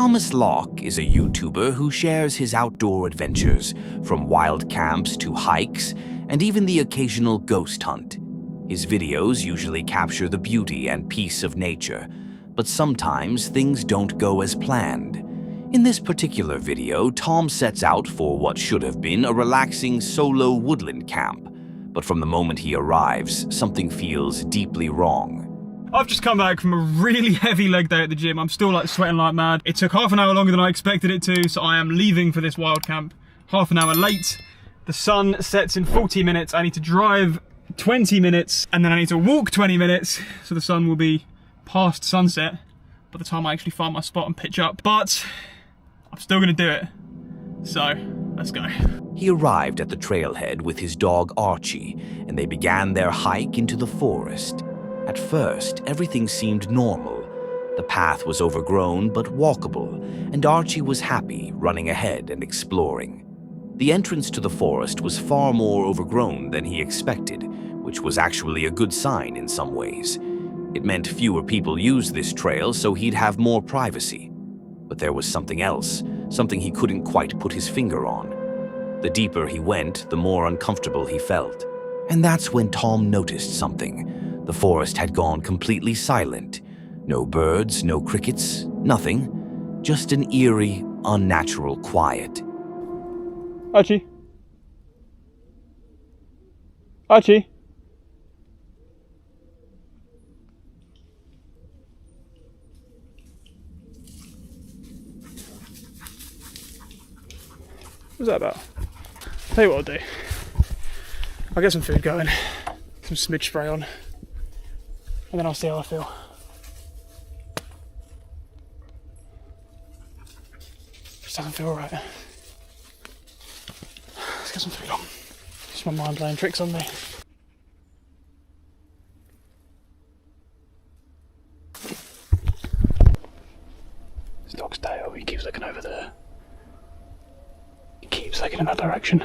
Thomas Locke is a YouTuber who shares his outdoor adventures, from wild camps to hikes, and even the occasional ghost hunt. His videos usually capture the beauty and peace of nature, but sometimes things don't go as planned. In this particular video, Tom sets out for what should have been a relaxing solo woodland camp, but from the moment he arrives, something feels deeply wrong. I've just come back from a really heavy leg day at the gym. I'm still like sweating like mad. It took half an hour longer than I expected it to, so I am leaving for this wild camp half an hour late. The sun sets in 40 minutes. I need to drive 20 minutes and then I need to walk 20 minutes, so the sun will be past sunset by the time I actually find my spot and pitch up. But I'm still gonna do it, so let's go. He arrived at the trailhead with his dog Archie, and they began their hike into the forest. At first, everything seemed normal. The path was overgrown but walkable, and Archie was happy running ahead and exploring. The entrance to the forest was far more overgrown than he expected, which was actually a good sign in some ways. It meant fewer people used this trail, so he'd have more privacy. But there was something else, something he couldn't quite put his finger on. The deeper he went, the more uncomfortable he felt. And that's when Tom noticed something. The forest had gone completely silent. No birds, no crickets, nothing. Just an eerie, unnatural quiet. Archie? Archie? What's that about? Tell you what I'll do. I'll get some food going, some smidge spray on, and then I'll see how I feel. Just doesn't feel right. Let's get some food on. Just my mind playing tricks on me. This dog's tail, he keeps looking over there. He keeps looking in that direction.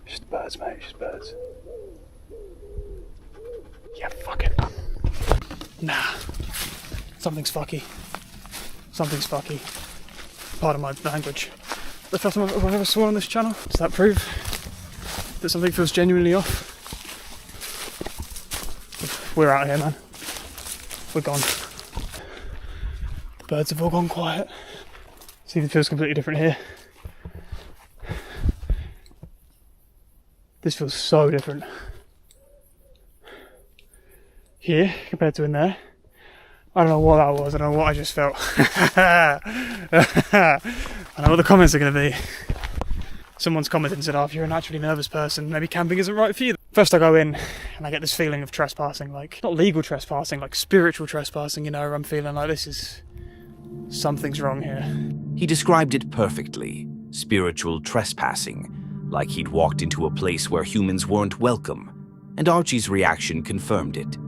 Just birds, mate, just birds. Yeah, fuck it. Nah. Something's fucky. Something's fucky. Pardon my language. The first time I've ever sworn on this channel. Does that prove that something feels genuinely off? We're out here, man. We're gone. The birds have all gone quiet. See if it feels completely different here. This feels so different. Here, compared to in there. I don't know what that was, I don't know what I just felt. I know what the comments are going to be. Someone's commented and said, oh, if you're a naturally nervous person, maybe camping isn't right for you. First I go in and I get this feeling of trespassing, like, not legal trespassing, like spiritual trespassing, you know, I'm feeling like something's wrong here. He described it perfectly, spiritual trespassing, like he'd walked into a place where humans weren't welcome, and Archie's reaction confirmed it.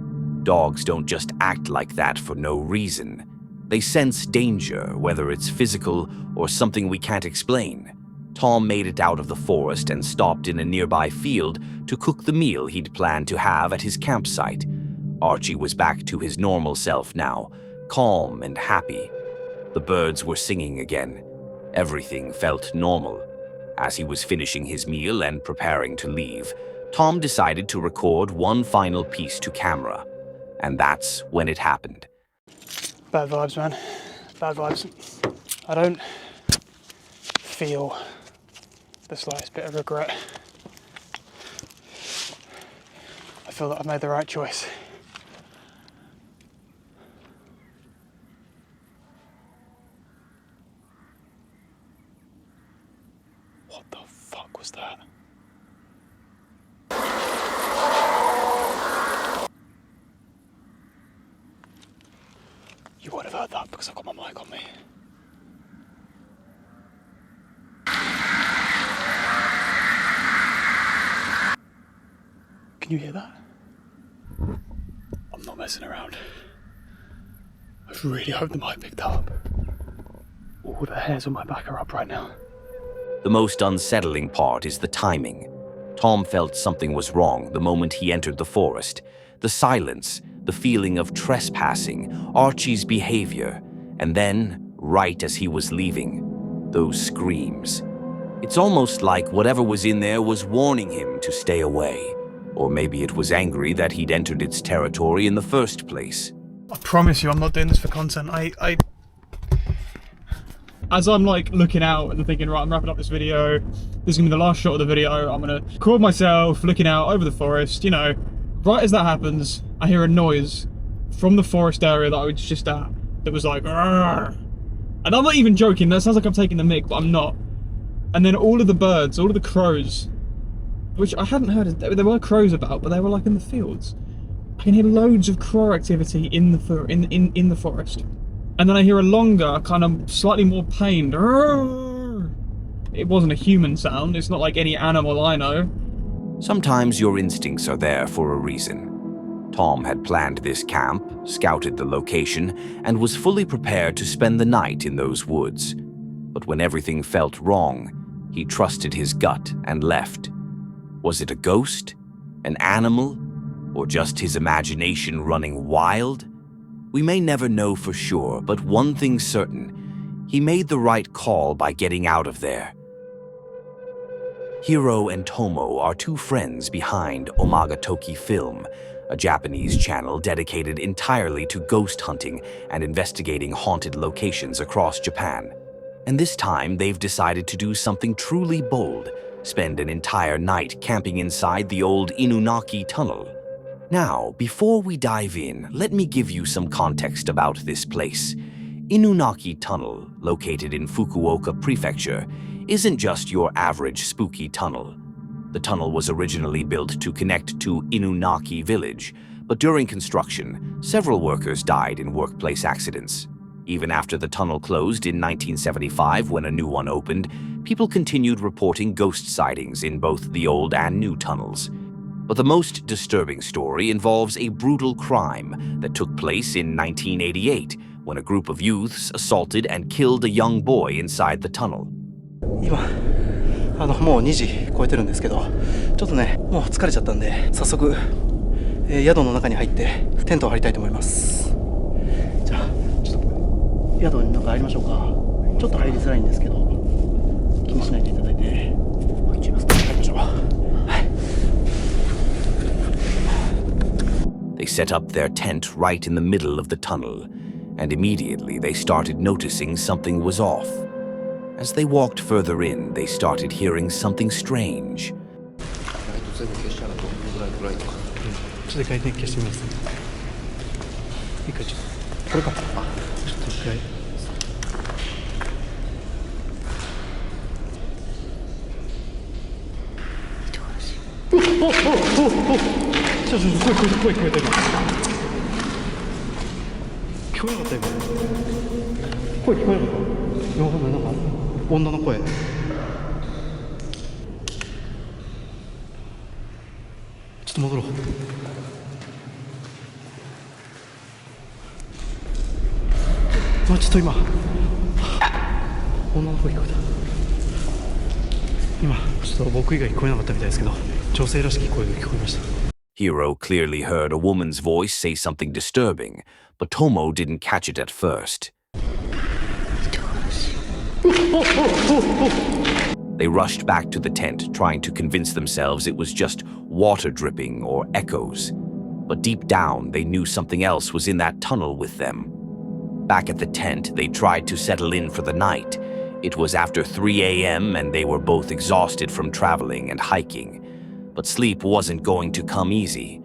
Dogs don't just act like that for no reason. They sense danger, whether it's physical or something we can't explain. Tom made it out of the forest and stopped in a nearby field to cook the meal he'd planned to have at his campsite. Archie was back to his normal self now, calm and happy. The birds were singing again. Everything felt normal. As he was finishing his meal and preparing to leave, Tom decided to record one final piece to camera. And that's when it happened. Bad vibes, man. Bad vibes. I don't feel the slightest bit of regret. I feel that I've made the right choice. What the fuck was that? You won't have heard that because I've got my mic on me. Can you hear that? I'm not messing around. I really hope the mic picked up. All the hairs on my back are up right now. The most unsettling part is the timing. Tom felt something was wrong the moment he entered the forest. The silence, the feeling of trespassing, Archie's behavior, and then, right as he was leaving, those screams. It's almost like whatever was in there was warning him to stay away. Or maybe it was angry that he'd entered its territory in the first place. I promise you I'm not doing this for content. As I'm like looking out and thinking, right, I'm wrapping up this video. This is gonna be the last shot of the video. I'm gonna record myself looking out over the forest, you know. Right as that happens, I hear a noise from the forest area that I was just at that was like, "Arr!" And I'm not even joking, that sounds like I'm taking the mick, but I'm not. And then all of the birds, all of the crows, which I hadn't heard, there were crows about, but they were like in the fields. I can hear loads of crow activity in the forest. And then I hear a longer, kind of slightly more pained, "Arr!" It wasn't a human sound, it's not like any animal I know. Sometimes your instincts are there for a reason. Tom had planned this camp, scouted the location, and was fully prepared to spend the night in those woods. But when everything felt wrong, he trusted his gut and left. Was it a ghost, an animal, or just his imagination running wild? We may never know for sure, but one thing's certain. He made the right call by getting out of there. Hiro and Tomo are two friends behind Omagatoki Film, a Japanese channel dedicated entirely to ghost hunting and investigating haunted locations across Japan. And this time, they've decided to do something truly bold, spend an entire night camping inside the old Inunaki Tunnel. Now, before we dive in, let me give you some context about this place. Inunaki Tunnel, located in Fukuoka Prefecture, isn't just your average spooky tunnel. The tunnel was originally built to connect to Inunaki Village, but during construction, several workers died in workplace accidents. Even after the tunnel closed in 1975 when a new one opened, people continued reporting ghost sightings in both the old and new tunnels. But the most disturbing story involves a brutal crime that took place in 1988 when a group of youths assaulted and killed a young boy inside the tunnel. 今もう2時超えてるんですけど、ちょっとねもう疲れちゃったんで早速、宿の中に入ってテントを張りたいと思います。じゃあちょっと宿に中入りましょうか。ちょっと入りづらいんですけど気にしないでいただいて入っちゃいますか。入りましょう。はい。 They set up their tent right in the middle of the tunnel, and immediately they started noticing something was off. As they walked further in, they started hearing something strange. ちょっと一回ね消してみます。一回ちょっとこれか。あ、ちょっと一回。ちょっと声聞こえた今。聞こえなかった今。声聞こえなかった。いやわかんないなんか女の声。ちょっと戻ろう。ちょっと今女の声聞こえた。今ちょっと僕以外聞こえなかったみたいですけど、女性らしき声が聞こえました。Hiro clearly heard a woman's voice say something disturbing, but Tomo didn't catch it at first. They rushed back to the tent, trying to convince themselves it was just water dripping or echoes. But deep down, they knew something else was in that tunnel with them. Back at the tent, they tried to settle in for the night. It was after 3 a.m. and they were both exhausted from traveling and hiking. But sleep wasn't going to come easy.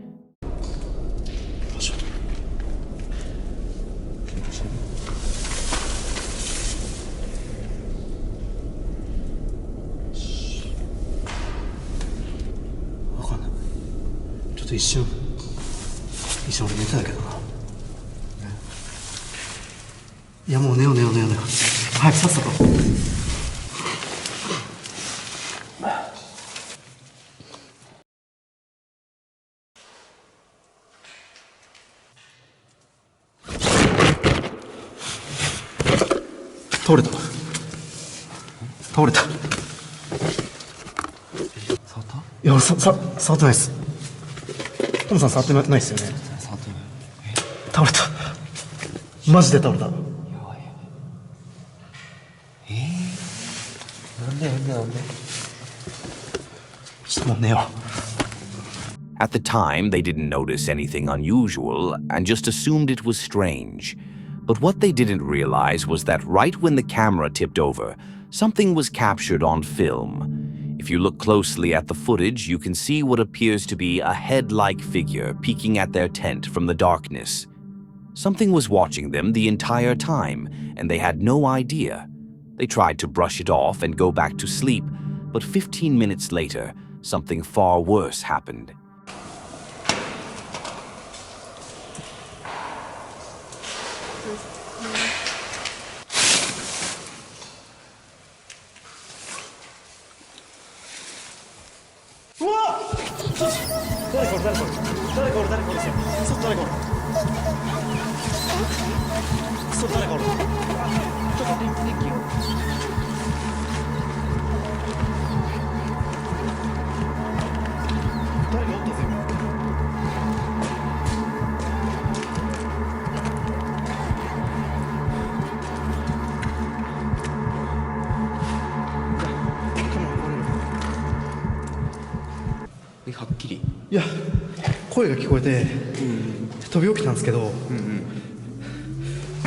倒れた。倒れた。触った？いや、俺触ってないです。トムさん触ってないですよね。触ってない。倒れた。マジで倒れた。やばいやばい。なんでちょっともう寝よう。At the time, they didn't notice anything unusual and just assumed it was strange. But what they didn't realize was that right when the camera tipped over, something was captured on film. If you look closely at the footage, you can see what appears to be a head-like figure peeking at their tent from the darkness. Something was watching them the entire time, and they had no idea. They tried to brush it off and go back to sleep, but 15 minutes later, something far worse happened.はっきり。いや、声が聞こえて、飛び起きたんですけど、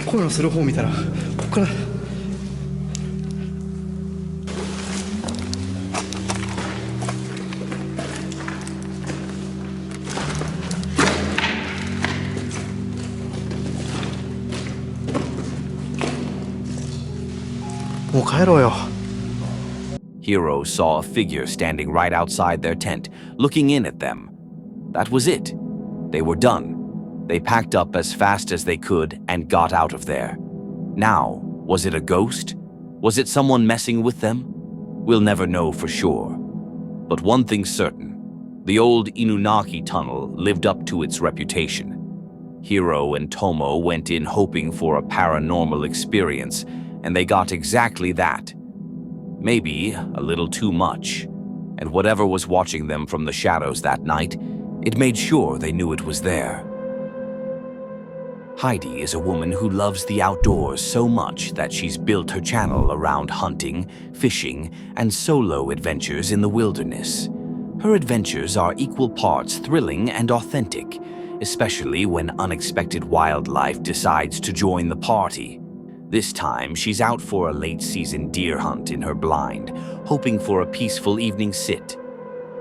声のする方を見たら、ここから。もう帰ろうよ。Hiro saw a figure standing right outside their tent, looking in at them. That was it. They were done. They packed up as fast as they could and got out of there. Now, was it a ghost? Was it someone messing with them? We'll never know for sure. But one thing's certain. The old Inunaki tunnel lived up to its reputation. Hiro and Tomo went in hoping for a paranormal experience, and they got exactly that. Maybe a little too much. And whatever was watching them from the shadows that night, it made sure they knew it was there. Heidi is a woman who loves the outdoors so much that she's built her channel around hunting, fishing, and solo adventures in the wilderness. Her adventures are equal parts thrilling and authentic, especially when unexpected wildlife decides to join the party. This time, she's out for a late-season deer hunt in her blind, hoping for a peaceful evening sit.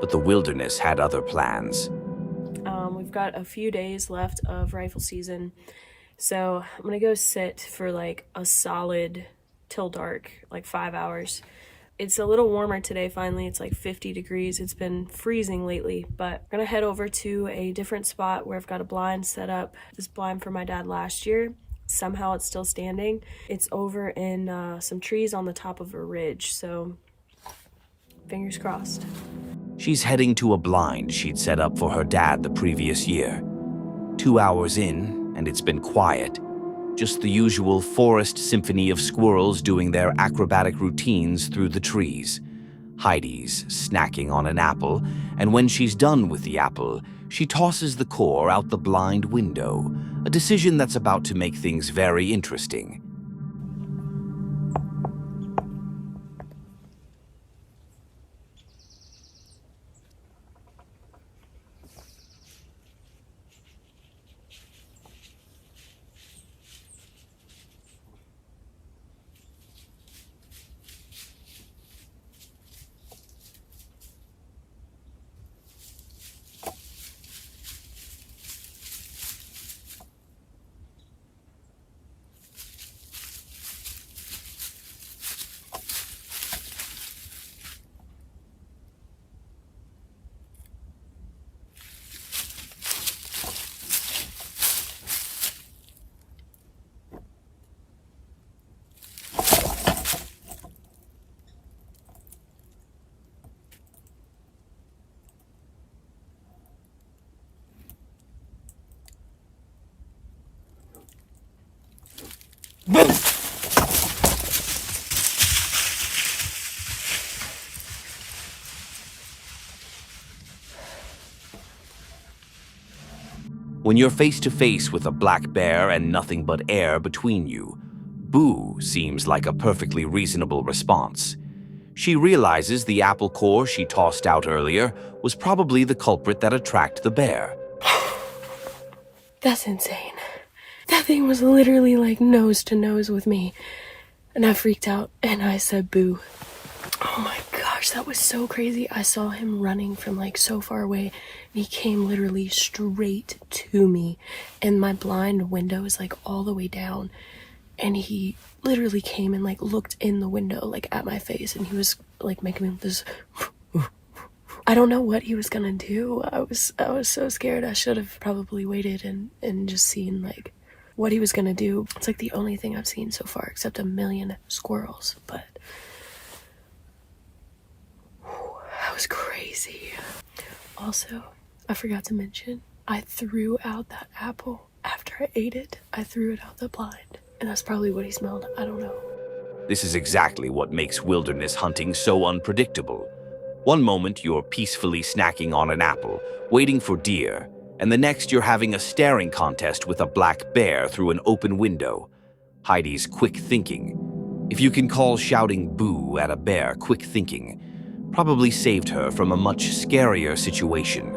But the wilderness had other plans. We've got a few days left of rifle season, so I'm gonna go sit for like a solid till dark, like 5 hours. It's a little warmer today finally, it's like 50 degrees. It's been freezing lately, but I'm gonna head over to a different spot where I've got a blind set up. This blind for my dad last year. Somehow it's still standing. It's over in some trees on the top of a ridge, so fingers crossed. She's heading to a blind she'd set up for her dad the previous year. 2 hours in, and it's been quiet. Just the usual forest symphony of squirrels doing their acrobatic routines through the trees. Heidi's snacking on an apple, and when she's done with the apple, she tosses the core out the blind window, a decision that's about to make things very interesting. When you're face to face with a black bear and nothing but air between you, boo seems like a perfectly reasonable response. She realizes the apple core she tossed out earlier was probably the culprit that attracted the bear. That's insane. That thing was literally like nose to nose with me. And I freaked out and I said boo. Oh my gosh, that was so crazy. I saw him running from like so far away and he came literally straight to me. And my blind window is like all the way down. And he literally came and like looked in the window like at my face and he was like making me this. I don't know what he was gonna do. I was so scared. I should have probably waited and just seen like what he was gonna do. It's like the only thing I've seen so far except a million squirrels, but that was crazy. Also, I forgot to mention, I threw out that apple after I ate it. I threw it out the blind. And that's probably what he smelled. I don't know. This is exactly what makes wilderness hunting so unpredictable. One moment you're peacefully snacking on an apple, waiting for deer, and the next you're having a staring contest with a black bear through an open window. Heidi's quick thinking, if you can call shouting boo at a bear quick thinking, probably saved her from a much scarier situation.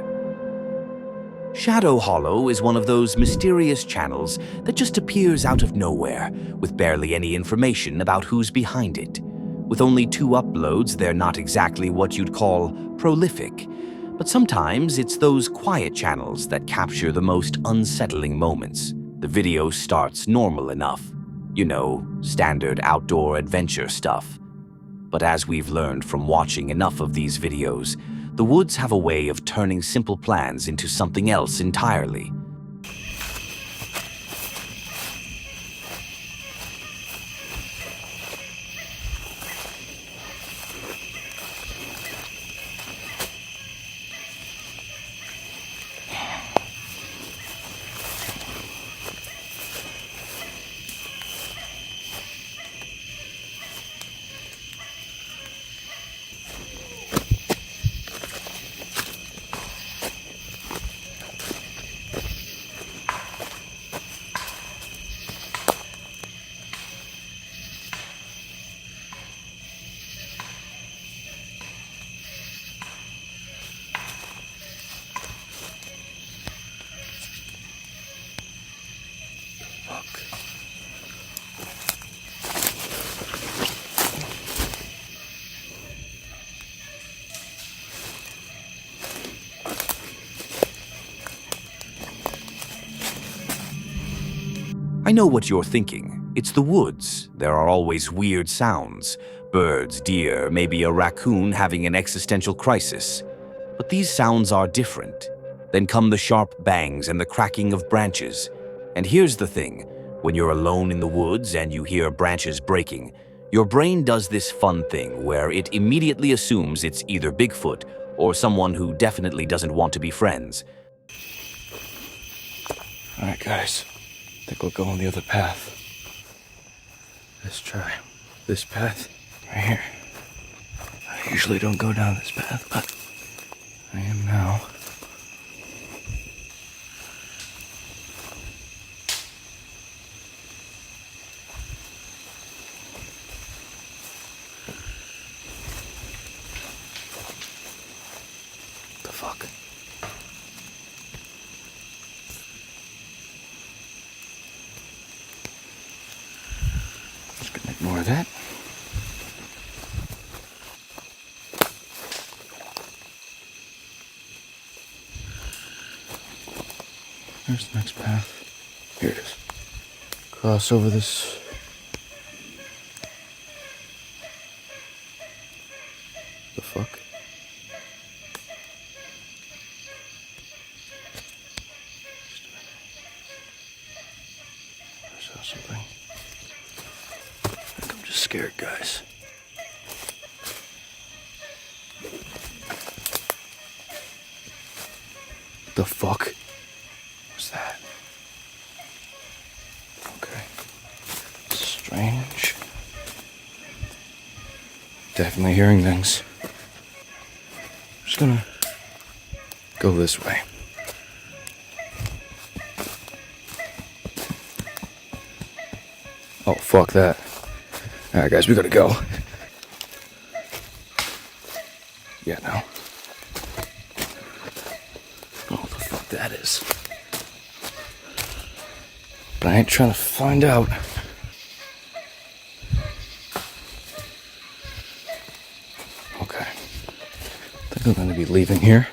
Shadow Hollow is one of those mysterious channels that just appears out of nowhere, with barely any information about who's behind it. With only 2 uploads, they're not exactly what you'd call prolific, but sometimes it's those quiet channels that capture the most unsettling moments. The video starts normal enough, you know, standard outdoor adventure stuff. But as we've learned from watching enough of these videos, the woods have a way of turning simple plans into something else entirely. I know what you're thinking. It's the woods. There are always weird sounds. Birds, deer, maybe a raccoon having an existential crisis. But these sounds are different. Then come the sharp bangs and the cracking of branches. And here's the thing. When you're alone in the woods and you hear branches breaking, your brain does this fun thing where it immediately assumes it's either Bigfoot or someone who definitely doesn't want to be friends. All right, guys. I think we'll go on the other path. Let's try this path right here. I usually don't go down this path, but I am now. What the fuck? Ignore that. There's the next path. Here it is. Cross over this. The fuck? I saw something. I'm just scared, guys. The fuck was that? Okay. Strange. Definitely hearing things. I'm just gonna go this way. Oh, fuck that. Alright, guys, we gotta go. Yeah, no. Oh, what the fuck that is. But I ain't trying to find out. Okay. I think I'm gonna be leaving here.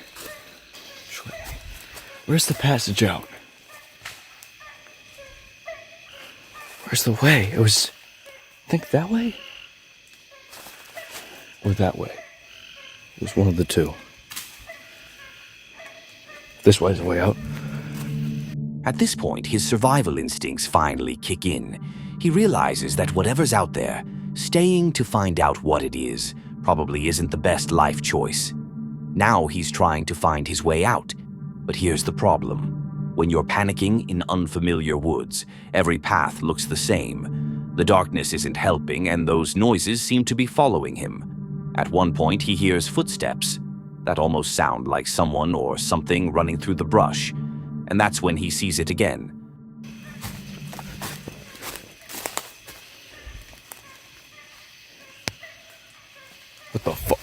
Where's the passage out? Where's the way? It was, I think, that way? Or that way? It was one of the two. This way's the way out. At this point, his survival instincts finally kick in. He realizes that whatever's out there, staying to find out what it is probably isn't the best life choice. Now he's trying to find his way out. But here's the problem. When you're panicking in unfamiliar woods, every path looks the same. The darkness isn't helping, and those noises seem to be following him. At one point, he hears footsteps that almost sound like someone or something running through the brush, and that's when he sees it again. What the fuck?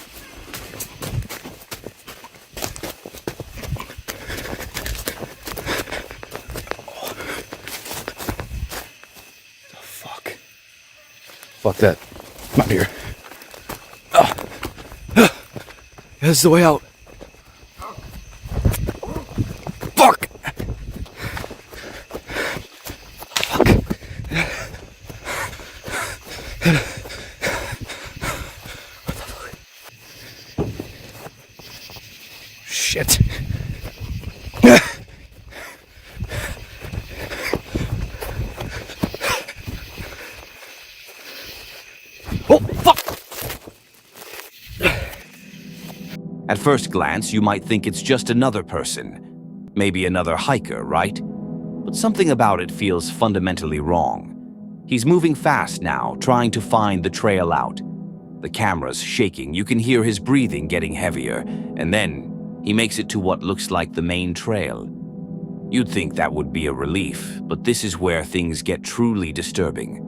Fuck that. I'm out here. This is the way out. Fuck! Shit. Oh, fuck! At first glance, you might think it's just another person. Maybe another hiker, right? But something about it feels fundamentally wrong. He's moving fast now, trying to find the trail out. The camera's shaking, you can hear his breathing getting heavier, and then he makes it to what looks like the main trail. You'd think that would be a relief, but this is where things get truly disturbing.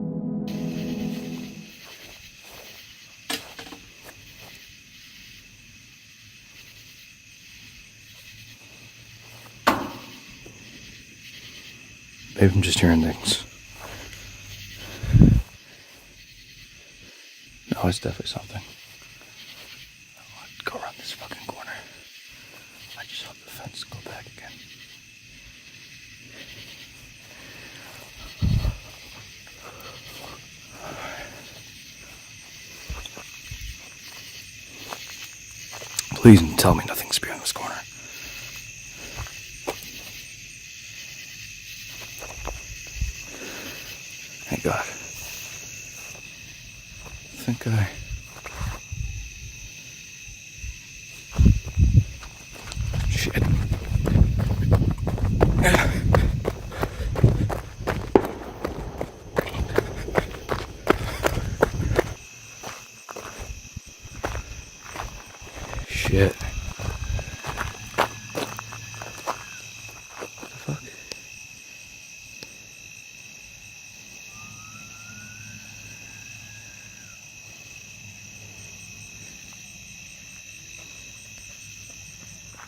Maybe I'm just hearing things. No, it's definitely something. I'd go around this fucking corner. I just hope the fence go back again. Please tell me nothing's beyond this corner. Thank God. I think Shit. Shit.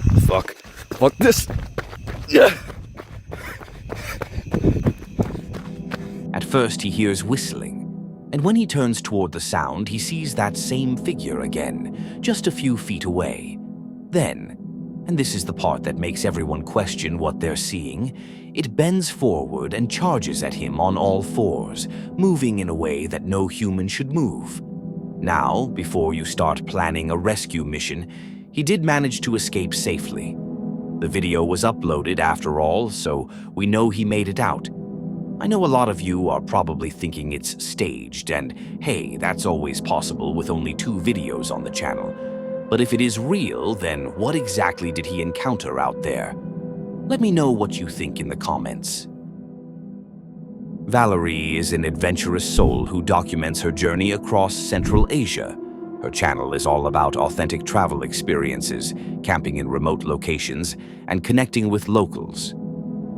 What the fuck? Fuck. Fuck this. Yeah. At first, he hears whistling, and when he turns toward the sound, he sees that same figure again, just a few feet away. Then, and this is the part that makes everyone question what they're seeing, it bends forward and charges at him on all fours, moving in a way that no human should move. Now, before you start planning a rescue mission, he did manage to escape safely. The video was uploaded after all, so we know he made it out. I know a lot of you are probably thinking it's staged, and hey, that's always possible with only 2 videos on the channel. But if it is real, then what exactly did he encounter out there? Let me know what you think in the comments. Valerie is an adventurous soul who documents her journey across Central Asia. Her channel is all about authentic travel experiences, camping in remote locations, and connecting with locals.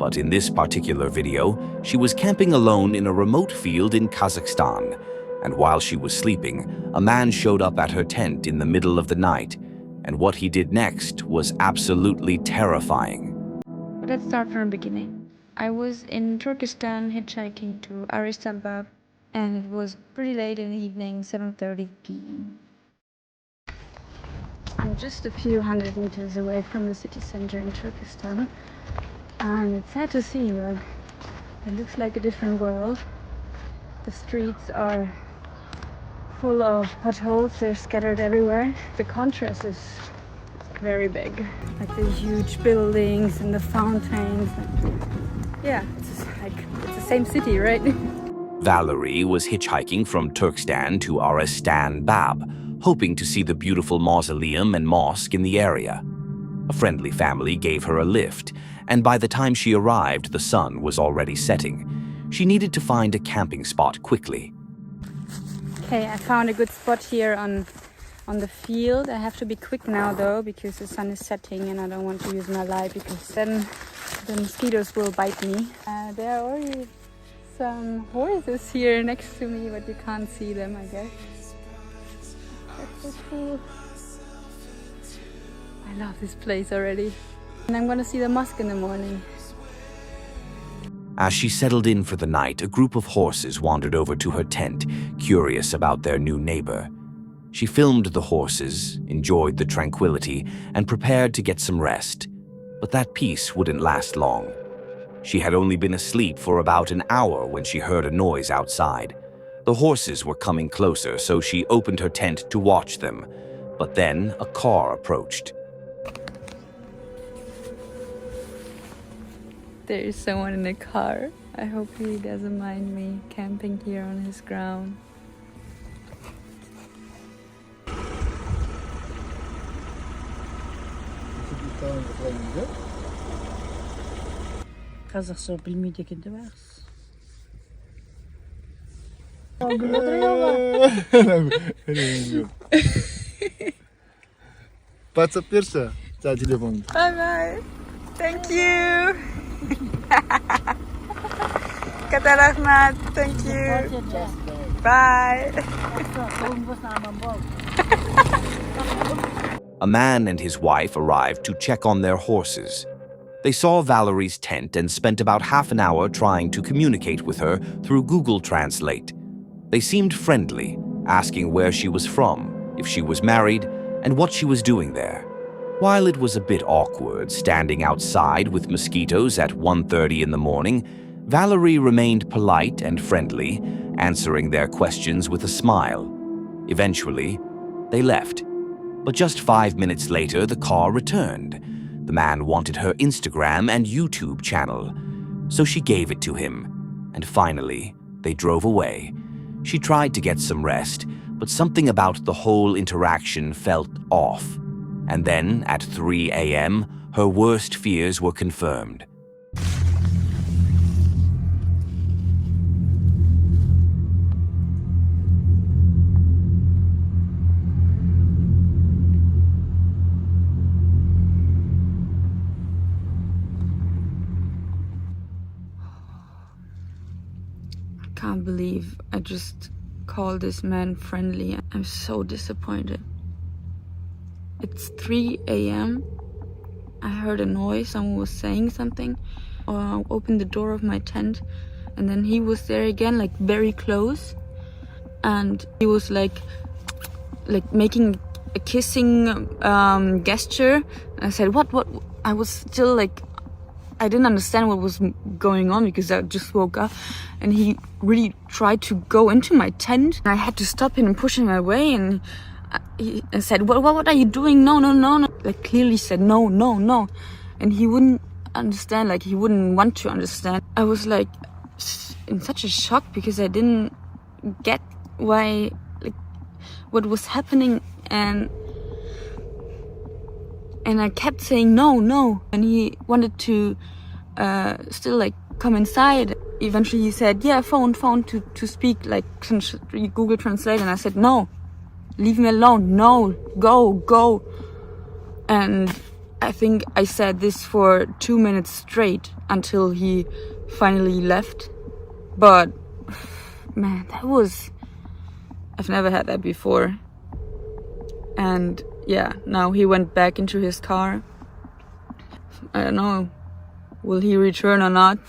But in this particular video, she was camping alone in a remote field in Kazakhstan, and while she was sleeping, a man showed up at her tent in the middle of the night, and what he did next was absolutely terrifying. Let's start from the beginning. I was in Turkestan hitchhiking to Aristanbab, and it was pretty late in the evening, 7:30 p.m. I'm just a few hundred meters away from the city center in Turkestan, and it's sad to see, but it looks like a different world. The streets are full of potholes, they're scattered everywhere. The contrast is very big. Like the huge buildings and the fountains. Yeah, it's the same city, right? Valerie was hitchhiking from Turkestan to Aristanbab, hoping to see the beautiful mausoleum and mosque in the area. A friendly family gave her a lift, and by the time she arrived, the sun was already setting. She needed to find a camping spot quickly. Okay, I found a good spot here on the field. I have to be quick now though, because the sun is setting and I don't want to use my light, because then the mosquitoes will bite me. There are already some horses here next to me, but you can't see them, I guess. That's so cool. I love this place already. And I'm gonna see the mosque in the morning. As she settled in for the night, a group of horses wandered over to her tent, curious about their new neighbor. She filmed the horses, enjoyed the tranquility, and prepared to get some rest. But that peace wouldn't last long. She had only been asleep for about an hour when she heard a noise outside. The horses were coming closer, so she opened her tent to watch them. But then a car approached. There is someone in the car. I hope he doesn't mind me camping here on his ground. Қазақша білмейді екен деп ағыз. WhatsApp берші, жаңа телефонды. Bye bye. Thank you. Kata Rahmat. Thank you. Bye. A man and his wife arrived to check on their horses. They saw Valerie's tent and spent about half an hour trying to communicate with her through Google Translate. They seemed friendly, asking where she was from, if she was married, and what she was doing there. While it was a bit awkward standing outside with mosquitoes at 1:30 in the morning, Valerie remained polite and friendly, answering their questions with a smile. Eventually, they left. But just 5 minutes later, the car returned. The man wanted her Instagram and YouTube channel, so she gave it to him. And finally, they drove away. She tried to get some rest, but something about the whole interaction felt off. And then, at 3 a.m., her worst fears were confirmed. I can't believe I just called this man friendly. I'm so disappointed. It's 3 a.m. I heard a noise, someone was saying something. I opened the door of my tent, and then he was there again, like very close. And he was like making a kissing gesture. And I said, what? I was still like, I didn't understand what was going on because I just woke up, and he really tried to go into my tent. I had to stop him and push him away, and he said, what are you doing? No. Like clearly said, no. And he wouldn't understand, like he wouldn't want to understand. I was like in such a shock because I didn't get why, like what was happening, and I kept saying no, and he wanted to still like come inside. Eventually he said, yeah, phone to speak, like Google Translate, and I said, no, leave me alone, no, go. And I think I said this for 2 minutes straight, until he finally left. But man, I've never had that before. And yeah, now he went back into his car. I don't know, will he return or not?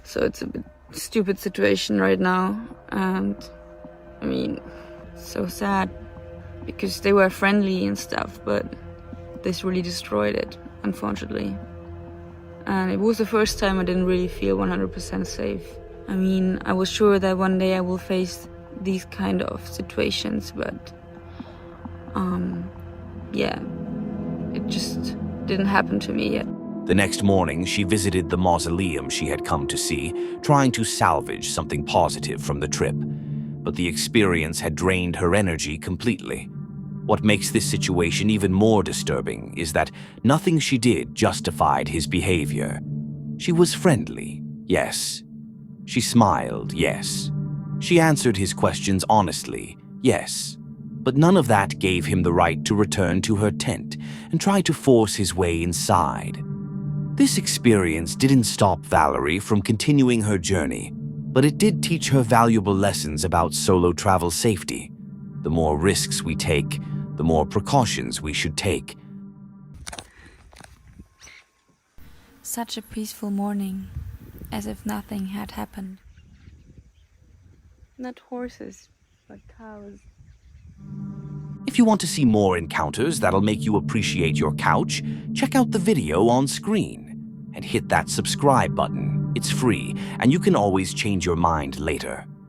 So it's a bit stupid situation right now. And I mean, so sad, because they were friendly and stuff, but this really destroyed it, unfortunately. And it was the first time I didn't really feel 100% safe. I mean, I was sure that one day I will face these kind of situations, but yeah, it just didn't happen to me yet. The next morning, she visited the mausoleum she had come to see, trying to salvage something positive from the trip. But the experience had drained her energy completely. What makes this situation even more disturbing is that nothing she did justified his behavior. She was friendly, yes. She smiled, yes. She answered his questions honestly, yes. But none of that gave him the right to return to her tent and try to force his way inside. This experience didn't stop Valerie from continuing her journey, but it did teach her valuable lessons about solo travel safety. The more risks we take, the more precautions we should take. Such a peaceful morning, as if nothing had happened. Not horses, but cows. If you want to see more encounters that'll make you appreciate your couch, check out the video on screen and hit that subscribe button. It's free, and you can always change your mind later.